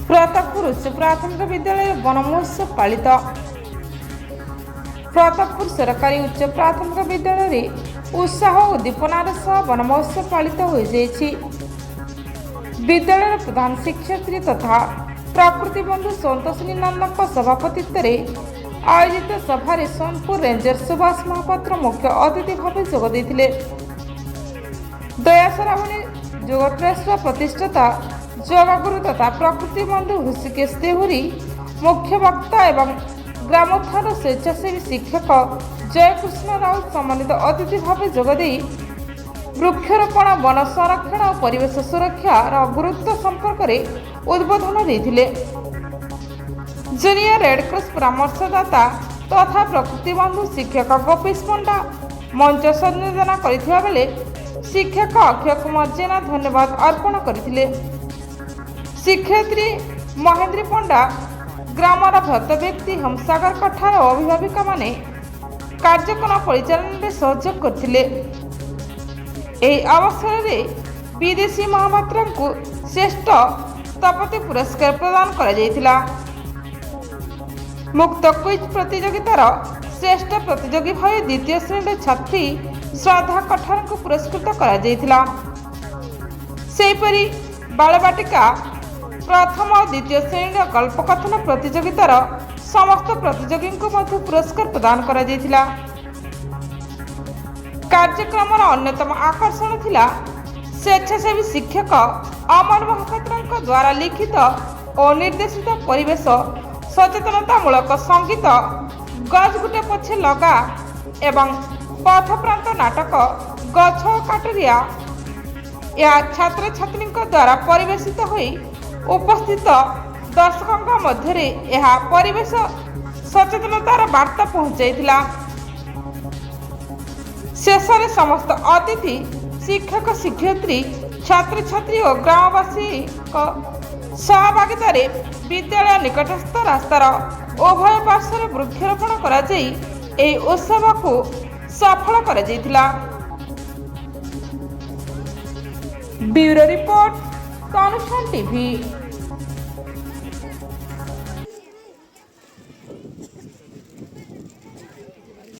प्रतापपुर उच्च प्राथमिक विद्यालय वन महोत्सव पालित। प्रतापपुर सरकारी उच्च प्राथमिक विद्यालय रे उत्साह और उद्दीपनार सह वन महोत्सव पालित हो जाइछि। विद्यालय प्रधान शिक्षयित्री तथा प्रकृति बंधु संतोषिनी नंदन सभापतित्व आयोजित सभारे सोनपुर रेंजर सुभाष महापात्र मुख्य अतिथि भाव जोग देथिले। दयासरावणी योग ट्रस्ट प्रतिष्ठाता योगगुरु तथा प्रकृति बंधु ऋषिकेश देहुरी मुख्य वक्ता एवं ग्रामोत्थान स्वेच्छासेवी शिक्षक जयकृष्ण राउत सम्मानित अतिथि भाव जोगदे वृक्षरोपण वन संरक्षण और परिवेश सुरक्षार गुरुत्व संपर्क में उद्बोधन देथिले। जूनियर रेडक्रॉस परामर्शदाता तथा प्रकृति बंधु शिक्षक गोपीश पंडा मंच संयोजन करथिबा बेले शिक्षक अक्षय कुमार जेना धन्यवाद अर्पण करथिले। शिक्षयित्री महेंद्र पंडा ग्रामर भक्त व्यक्ति हमसागर कठार अभिभाविका माने कार्यक्रम परिचालन में सहयोग करथिले। ଏହି ଅବସରରେ ବିଦେଶୀ ମହାପାତ୍ରଙ୍କୁ ଶ୍ରେଷ୍ଠ ସ୍ଥପତି ପୁରସ୍କାର ପ୍ରଦାନ କରାଯାଇଥିଲା। ମୁକ୍ତ କୁଇଜ ପ୍ରତିଯୋଗିତାର ଶ୍ରେଷ୍ଠ ପ୍ରତିଯୋଗୀ ଭାବେ ଦ୍ୱିତୀୟ ଶ୍ରେଣୀର ଛାତ୍ରୀ ଶ୍ରଦ୍ଧା କଠାରଙ୍କୁ ପୁରସ୍କୃତ କରାଯାଇଥିଲା। ସେହିପରି ବାଳବାଟିକା ପ୍ରଥମ ଓ ଦ୍ୱିତୀୟ ଶ୍ରେଣୀର ଗଳ୍ପକଥନ ପ୍ରତିଯୋଗିତାର ସମସ୍ତ ପ୍ରତିଯୋଗୀଙ୍କୁ ମଧ୍ୟ ପୁରସ୍କାର ପ୍ରଦାନ କରାଯାଇଥିଲା। कार्यक्रम अन्यतम आकर्षण थिला स्वेच्छासेवी शिक्षक अमर महापात्र द्वारा लिखित और निर्देशित परिवेश सचेतनतामूलक संगीत गज गुटे पछे लगा एवं पथप्रांत नाटक गछ काटरिया या छात्र छात्री द्वारा परिवेशित होई उपस्थित दर्शकों मध्य परिवेश सचेतनतार वार्ता पहुंचाइथिला। शेष में समस्त अतिथि शिक्षक शिक्षयित्री छात्र छात्री और ग्रामवासी सहभागिता विद्यालय निकटस्थ रास्तार उभय पार्श्व वृक्षरोपण कर उत्सव को सफल कर। Bureau report Tanusha TV.